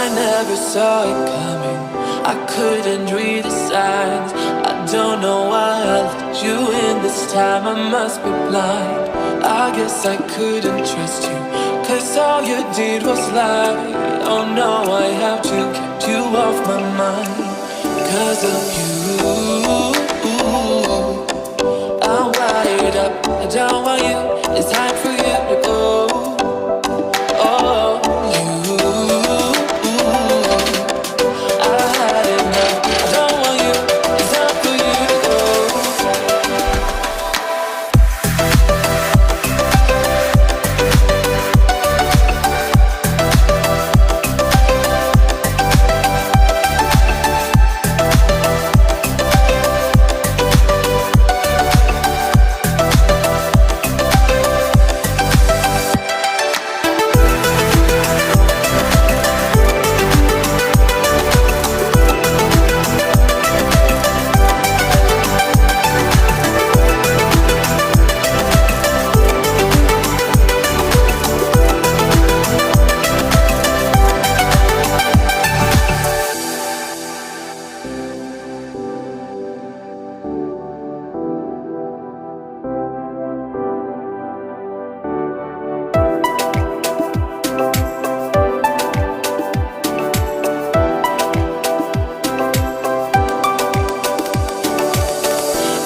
I never saw it coming, I couldn't read the signs. I don't know why I let you in this time, I must be blind. I guess I couldn't trust you, 'cause all you did was lie. Oh no, I have to keep you off my mind. 'Cause of you, I'm wired up, I don't want you, it's time for you to go. Oh, you, I had enough, I don't want you, it's time for you to go.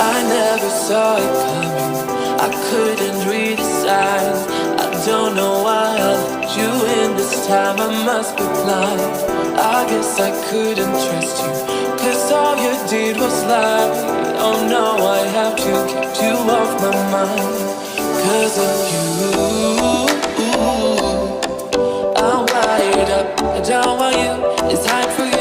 I never saw it coming, I couldn't read the signs. I don't know why I let you in this time, I must be blind. I guess I couldn't trust you, 'cause all you did was lie. Oh no, I have to keep you off my mind. 'Cause of you, I'm wired up, I don't want you, it's time for you